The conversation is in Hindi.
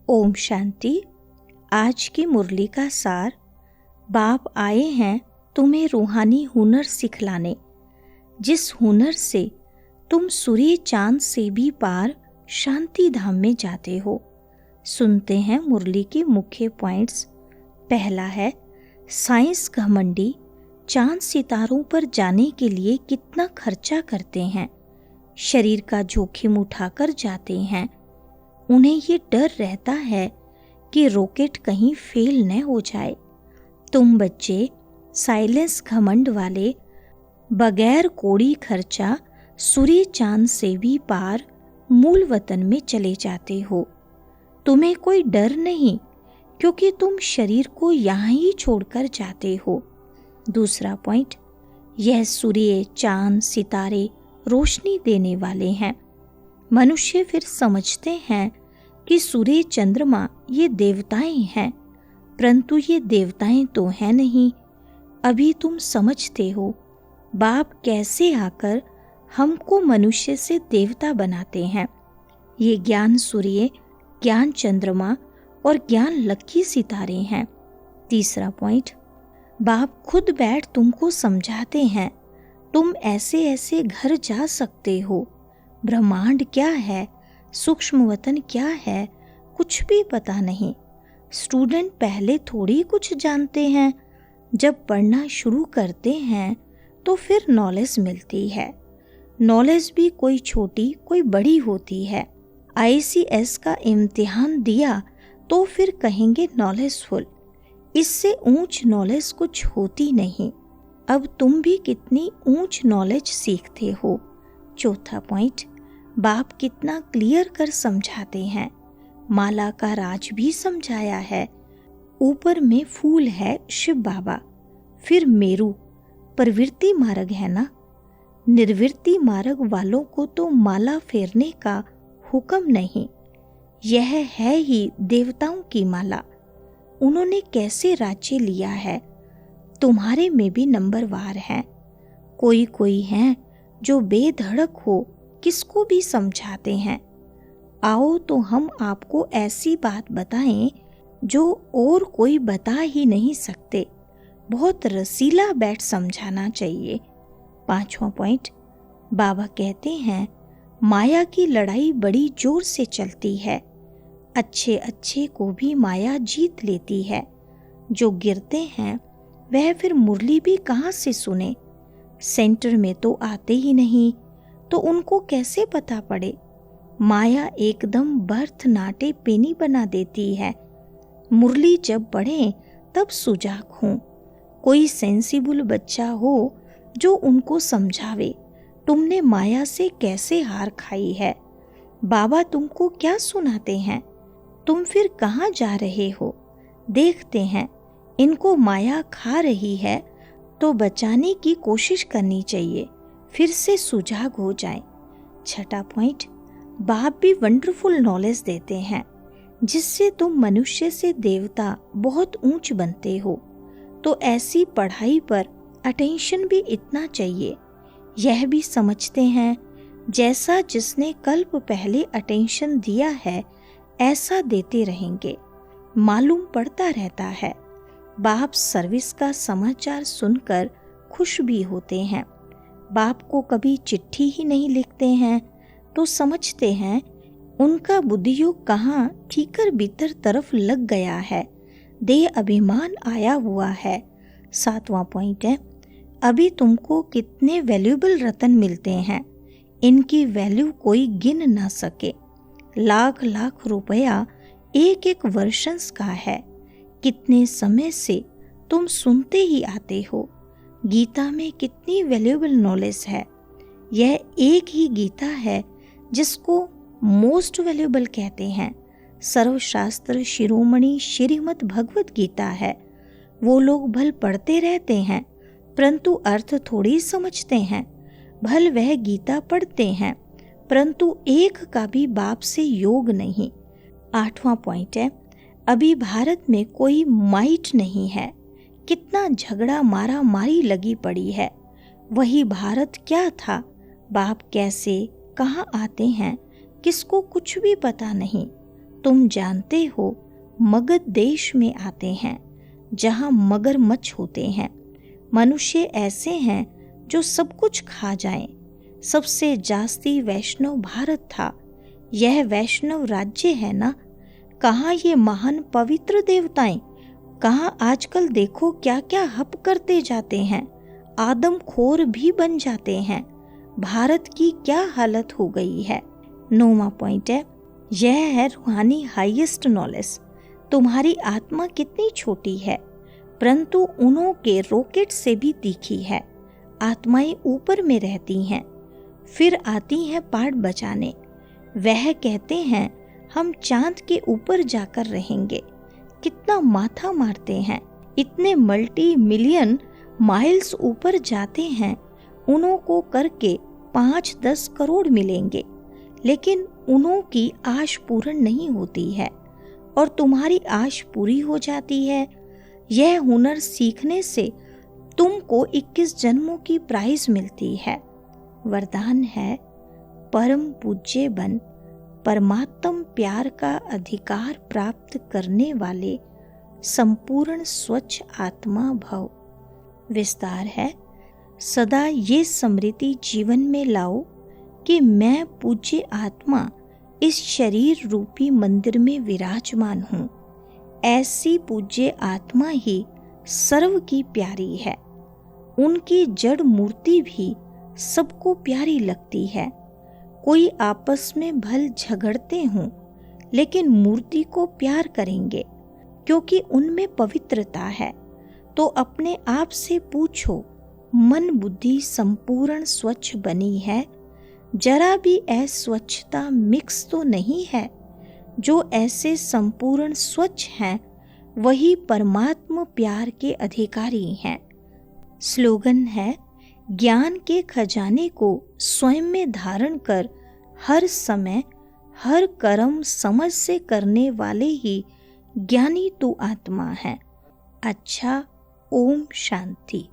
ओम शांति। आज की मुरली का सार। बाप आए हैं तुम्हें रूहानी हुनर सिखलाने, जिस हुनर से तुम सूर्य चांद से भी पार शांति धाम में जाते हो। सुनते हैं मुरली के मुख्य पॉइंट्स। पहला है, साइंस घमंडी चांद सितारों पर जाने के लिए कितना खर्चा करते हैं, शरीर का जोखिम उठाकर जाते हैं। उन्हें ये डर रहता है कि रॉकेट कहीं फेल न हो जाए। तुम बच्चे साइलेंस घमंड वाले बगैर कोड़ी खर्चा सूर्य चांद से भी पार मूल वतन में चले जाते हो। तुम्हें कोई डर नहीं, क्योंकि तुम शरीर को यहाँ ही छोड़कर जाते हो। दूसरा पॉइंट, यह सूर्य चांद सितारे रोशनी देने वाले हैं। मनुष्य फिर समझते हैं कि सूर्य चंद्रमा ये देवताएं हैं, परंतु ये देवताएं तो हैं नहीं। अभी तुम समझते हो बाप कैसे आकर हमको मनुष्य से देवता बनाते हैं। ये ज्ञान सूर्य, ज्ञान चंद्रमा और ज्ञान लकी सितारे हैं। तीसरा पॉइंट, बाप खुद बैठ तुमको समझाते हैं। तुम ऐसे ऐसे घर जा सकते हो। ब्रह्मांड क्या है, सूक्ष्म वतन क्या है, कुछ भी पता नहीं। स्टूडेंट पहले थोड़ी कुछ जानते हैं। जब पढ़ना शुरू करते हैं तो फिर नॉलेज मिलती है। नॉलेज भी कोई छोटी कोई बड़ी होती है। ICS का इम्तिहान दिया तो फिर कहेंगे नॉलेजफुल। इससे ऊंच नॉलेज कुछ होती नहीं। अब तुम भी कितनी ऊंच नॉलेज सीखते हो। चौथा पॉइंट, बाप कितना क्लियर कर समझाते हैं। माला का राज भी समझाया है। ऊपर में फूल है शिव बाबा, फिर मेरू प्रवृत्ति मार्ग है ना। निर्वृत्ति मार्ग वालों को तो माला फेरने का हुक्म नहीं। यह है ही देवताओं की माला। उन्होंने कैसे राज्य लिया है। तुम्हारे में भी नंबरवार हैं। कोई कोई हैं जो बेधड़क हो किसको भी समझाते हैं। आओ तो हम आपको ऐसी बात बताएं जो और कोई बता ही नहीं सकते। बहुत रसीला बैठ समझाना चाहिए। पांचवा पॉइंट, बाबा कहते हैं माया की लड़ाई बड़ी जोर से चलती है। अच्छे अच्छे को भी माया जीत लेती है। जो गिरते हैं वह फिर मुरली भी कहाँ से सुने। सेंटर में तो आते ही नहीं, तो उनको कैसे पता पड़े। माया एकदम बर्थ नाटे पेनी बना देती है। मुरली जब बढ़े तब सुजाग हो। कोई सेंसिबल बच्चा हो जो उनको समझावे तुमने माया से कैसे हार खाई है। बाबा तुमको क्या सुनाते हैं, तुम फिर कहाँ जा रहे हो। देखते हैं इनको माया खा रही है तो बचाने की कोशिश करनी चाहिए, फिर से सुजाग हो जाए। छठा पॉइंट, बाप भी वंडरफुल नॉलेज देते हैं जिससे तुम मनुष्य से देवता बहुत ऊंच बनते हो। तो ऐसी पढ़ाई पर अटेंशन भी इतना चाहिए। यह भी समझते हैं जैसा जिसने कल्प पहले अटेंशन दिया है ऐसा देते रहेंगे। मालूम पड़ता रहता है। बाप सर्विस का समाचार सुनकर खुश भी होते हैं। बाप को कभी चिट्ठी ही नहीं लिखते हैं तो समझते हैं उनका बुद्धियोग कहाँ ठीकर भीतर तरफ लग गया है। देह अभिमान आया हुआ है। सातवां पॉइंट है, अभी तुमको कितने वैल्यूएबल रतन मिलते हैं, इनकी वैल्यू कोई गिन ना सके। लाख लाख रुपया एक एक वर्षंस का है। कितने समय से तुम सुनते ही आते हो। गीता में कितनी वैल्यूएबल नॉलेज है। यह एक ही गीता है जिसको मोस्ट वैल्यूएबल कहते हैं। सर्वशास्त्र शिरोमणि श्रीमद् भगवत गीता है। वो लोग भल पढ़ते रहते हैं परंतु अर्थ थोड़ी समझते हैं। भल वह गीता पढ़ते हैं परंतु एक का भी बाप से योग नहीं। आठवां पॉइंट है, अभी भारत में कोई माइट नहीं है। कितना झगड़ा मारा मारी लगी पड़ी है। वही भारत क्या था। बाप कैसे कहाँ आते हैं किसको कुछ भी पता नहीं। तुम जानते हो मगध देश में आते हैं जहाँ मगरमच्छ होते हैं। मनुष्य ऐसे हैं जो सब कुछ खा जाएं। सबसे जास्ती वैष्णव भारत था। यह वैष्णव राज्य है ना। कहाँ ये महान पवित्र देवताएं, कहाँ आजकल देखो क्या क्या हप करते जाते हैं, आदमखोर भी बन जाते हैं। भारत की क्या हालत हो गई है। 9वां पॉइंट है, यह है रूहानी हाईएस्ट नॉलेज। तुम्हारी आत्मा कितनी छोटी है, परंतु उन्हों के रॉकेट से भी तीखी है। आत्माएं ऊपर में रहती हैं, फिर आती हैं पाठ बचाने। वह कहते हैं हम चांद के ऊपर जाकर रहेंगे। कितना माथा मारते हैं। इतने मल्टी मिलियन माइल्स ऊपर जाते हैं। उन्हों को करके 5-10 करोड़ मिलेंगे, लेकिन उन्हों की आश पूर्ण नहीं होती है और तुम्हारी आश पूरी हो जाती है। यह हुनर सीखने से तुमको 21 जन्मों की प्राइज मिलती है। वरदान है, परम पूज्य बन, परमात्म प्यार का अधिकार प्राप्त करने वाले संपूर्ण स्वच्छ आत्मा भव। विस्तार है, सदा ये स्मृति जीवन में लाओ कि मैं पूज्य आत्मा इस शरीर रूपी मंदिर में विराजमान हूँ। ऐसी पूज्य आत्मा ही सर्व की प्यारी है। उनकी जड़ मूर्ति भी सबको प्यारी लगती है। कोई आपस में भल झगड़ते हों, लेकिन मूर्ति को प्यार करेंगे क्योंकि उनमें पवित्रता है। तो अपने आप से पूछो, मन बुद्धि संपूर्ण स्वच्छ बनी है? जरा भी अस्वच्छता मिक्स तो नहीं है? जो ऐसे संपूर्ण स्वच्छ हैं, वही परमात्मा प्यार के अधिकारी हैं। स्लोगन है, ज्ञान के खजाने को स्वयं में धारण कर हर समय हर कर्म समझ से करने वाले ही ज्ञानी तू आत्मा है। अच्छा, ओम शांति।